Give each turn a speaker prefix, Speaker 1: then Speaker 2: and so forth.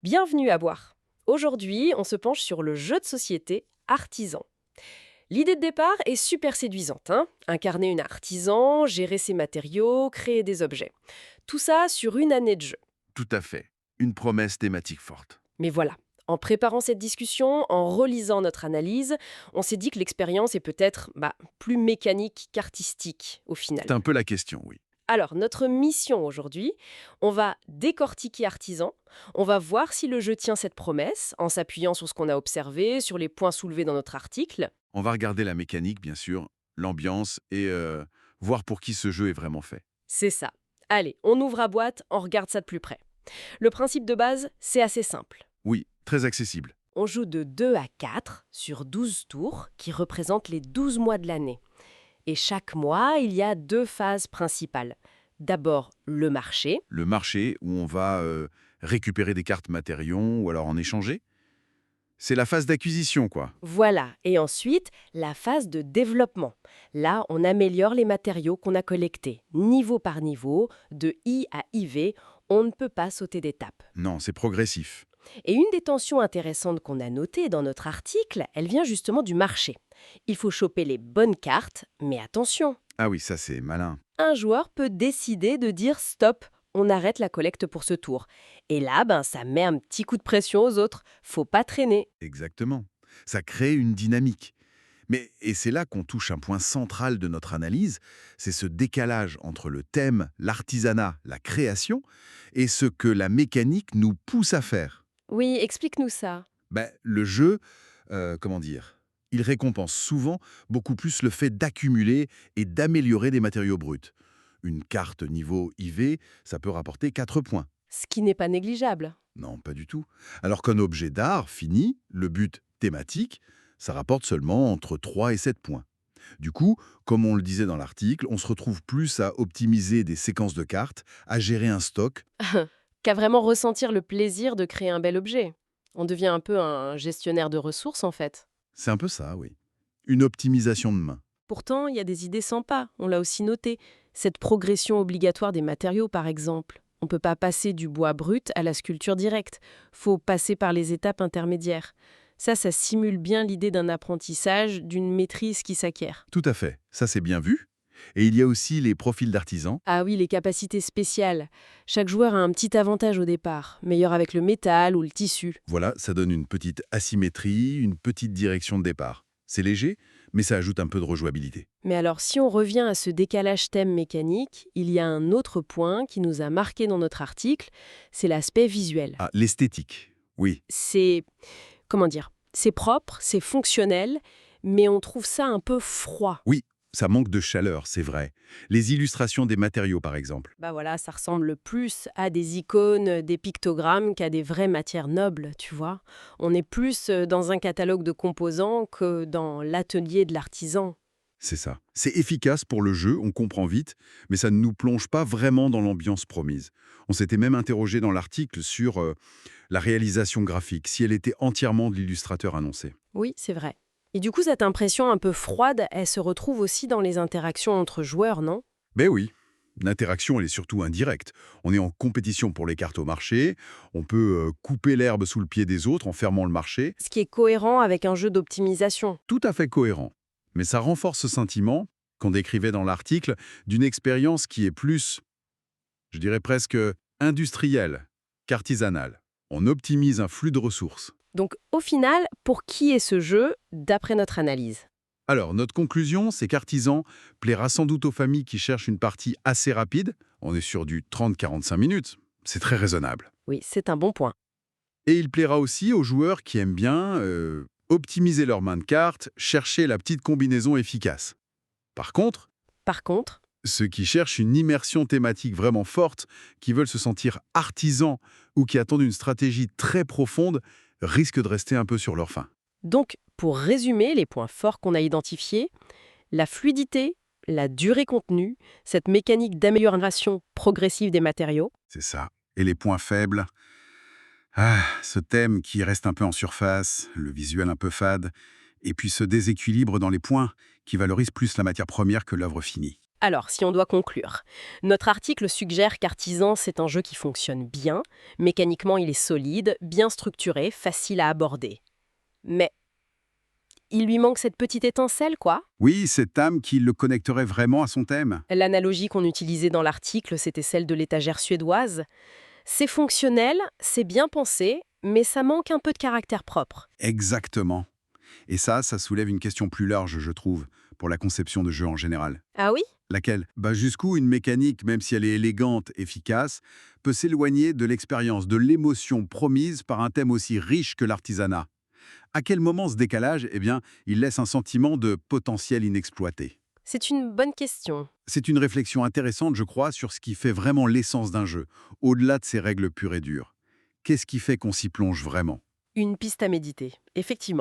Speaker 1: Bienvenue à boire. Aujourd'hui, on se penche sur le jeu de société Artisan. L'idée de départ est super séduisante, hein. Incarner une artisan, gérer ses matériaux, créer des objets. Tout ça sur une année de jeu.
Speaker 2: Tout à fait. Une promesse thématique forte.
Speaker 1: Mais voilà, en préparant cette discussion, en relisant notre analyse, on s'est dit que l'expérience est peut-être plus mécanique qu'artistique au
Speaker 2: C'est
Speaker 1: final.
Speaker 2: un peu la question, oui.
Speaker 1: Alors, notre mission aujourd'hui, on va décortiquer Artisan, on va voir si le jeu tient cette promesse, en s'appuyant sur ce qu'on a observé, sur les points soulevés dans notre article.
Speaker 2: On va regarder la mécanique, bien sûr, l'ambiance et voir pour qui ce jeu est vraiment fait.
Speaker 1: C'est ça. Allez, on ouvre à boîte, on regarde ça de plus près. Le principe de base, c'est assez simple.
Speaker 2: Oui, très accessible.
Speaker 1: On joue de 2 à 4 sur 12 tours qui représentent les 12 mois de l'année. Et chaque mois, il y a deux phases principales. D'abord, le marché.
Speaker 2: Le marché où on va récupérer des cartes matériaux ou alors en échanger. C'est la phase d'acquisition, quoi.
Speaker 1: Voilà. Et ensuite, la phase de développement. Là, on améliore les matériaux qu'on a collectés, niveau par niveau, de I à IV. On ne peut pas sauter d'étape.
Speaker 2: Non, c'est progressif.
Speaker 1: Et une des tensions intéressantes qu'on a notées dans notre article, elle vient justement du marché. Il faut choper les bonnes cartes, mais attention,
Speaker 2: Ah oui, ça c'est malin.
Speaker 1: un joueur peut décider de dire stop, on arrête la collecte pour ce tour. Et là, ça met un petit coup de pression aux autres. Faut pas traîner.
Speaker 2: Exactement. Ça crée une dynamique. Et c'est là qu'on touche un point central de notre analyse, c'est ce décalage entre le thème, l'artisanat, la création, et ce que la mécanique nous pousse à faire.
Speaker 1: Oui, explique-nous ça.
Speaker 2: Le jeu, comment dire, il récompense souvent beaucoup plus le fait d'accumuler et d'améliorer des matériaux bruts. Une carte niveau IV, ça peut rapporter 4 points.
Speaker 1: Ce qui n'est pas négligeable.
Speaker 2: Non, pas du tout. Alors qu'un objet d'art fini, le but thématique, ça rapporte seulement entre 3 et 7 points. Du coup, comme on le disait dans l'article, on se retrouve plus à optimiser des séquences de cartes, à gérer un stock.
Speaker 1: Qu'à vraiment ressentir le plaisir de créer un bel objet. On devient un peu un gestionnaire de ressources en fait.
Speaker 2: C'est un peu ça, oui. Une optimisation de main.
Speaker 1: Pourtant, il y a des idées sympas, on l'a aussi noté. Cette progression obligatoire des matériaux, par exemple. On ne peut pas passer du bois brut à la sculpture directe. Faut passer par les étapes intermédiaires. Ça simule bien l'idée d'un apprentissage, d'une maîtrise qui s'acquiert.
Speaker 2: Tout à fait, ça c'est bien vu. Et il y a aussi les profils d'artisans.
Speaker 1: Ah oui, les capacités spéciales. Chaque joueur a un petit avantage au départ, meilleur avec le métal ou le tissu.
Speaker 2: Voilà, ça donne une petite asymétrie, une petite direction de départ. C'est léger, mais ça ajoute un peu de rejouabilité.
Speaker 1: Mais alors, si on revient à ce décalage thème mécanique, il y a un autre point qui nous a marqué dans notre article, c'est l'aspect visuel.
Speaker 2: Ah, l'esthétique. Oui,
Speaker 1: C'est, comment dire, c'est propre, c'est fonctionnel, mais on trouve ça un peu froid.
Speaker 2: oui, ça manque de chaleur, c'est vrai. Les illustrations des matériaux, par exemple.
Speaker 1: Bah voilà, ça ressemble plus à des icônes, des pictogrammes qu'à des vraies matières nobles, tu vois. On est plus dans un catalogue de composants que dans l'atelier de l'artisan.
Speaker 2: C'est ça. C'est efficace pour le jeu, on comprend vite, mais ça ne nous plonge pas vraiment dans l'ambiance promise. On s'était même interrogé dans l'article sur la réalisation graphique, si elle était entièrement de l'illustrateur annoncé.
Speaker 1: Oui, c'est vrai. Et du coup, cette impression un peu froide, elle se retrouve aussi dans les interactions entre joueurs, non?
Speaker 2: Ben oui, l'interaction, elle est surtout indirecte. On est en compétition pour les cartes au marché, on peut couper l'herbe sous le pied des autres en fermant le marché.
Speaker 1: Ce qui est cohérent avec un jeu d'optimisation.
Speaker 2: Tout à fait cohérent. Mais ça renforce ce sentiment, qu'on décrivait dans l'article, d'une expérience qui est plus, je dirais presque, industrielle qu'artisanale. On optimise un flux de ressources.
Speaker 1: Donc, au final, pour qui est ce jeu, d'après notre analyse?
Speaker 2: Alors, notre conclusion, c'est qu'Artisan plaira sans doute aux familles qui cherchent une partie assez rapide. On est sur du 30-45 minutes. C'est très raisonnable.
Speaker 1: Oui, c'est un bon point.
Speaker 2: Et il plaira aussi aux joueurs qui aiment bien optimiser leur main de cartes, chercher la petite combinaison efficace. Par contre,
Speaker 1: Par contre,
Speaker 2: ceux qui cherchent une immersion thématique vraiment forte, qui veulent se sentir artisans ou qui attendent une stratégie très profonde, risquent de rester un peu sur leur faim.
Speaker 1: pour résumer les points forts qu'on a identifiés, la fluidité, la durée contenue, cette mécanique d'amélioration progressive des matériaux,
Speaker 2: C'est ça. Et les points faibles. Ah, ce thème qui reste un peu en surface, le visuel un peu fade, et puis ce déséquilibre dans les points qui valorise plus la matière première que l'œuvre finie.
Speaker 1: Alors, si on doit conclure, notre article suggère qu'Artisan, c'est un jeu qui fonctionne bien, mécaniquement il est solide, bien structuré, facile à aborder. Mais il lui manque cette petite étincelle, quoi.
Speaker 3: Oui, cette âme qui le connecterait vraiment à son thème.
Speaker 1: L'analogie qu'on utilisait dans l'article, c'était celle de l'étagère suédoise. C'est fonctionnel, c'est bien pensé, mais ça manque un peu de caractère propre.
Speaker 3: Exactement. Et ça soulève une question plus large, je trouve, pour la conception de jeux en général.
Speaker 1: Ah oui?
Speaker 3: Laquelle? Jusqu'où une mécanique, même si elle est élégante, efficace, peut s'éloigner de l'expérience, de l'émotion promise par un thème aussi riche que l'artisanat. À quel moment ce décalage, il laisse un sentiment de potentiel inexploité?
Speaker 1: C'est une bonne question.
Speaker 3: C'est une réflexion intéressante, je crois, sur ce qui fait vraiment l'essence d'un jeu, au-delà de ses règles pures et dures. Qu'est-ce qui fait qu'on s'y plonge vraiment?
Speaker 1: Une piste à méditer, effectivement.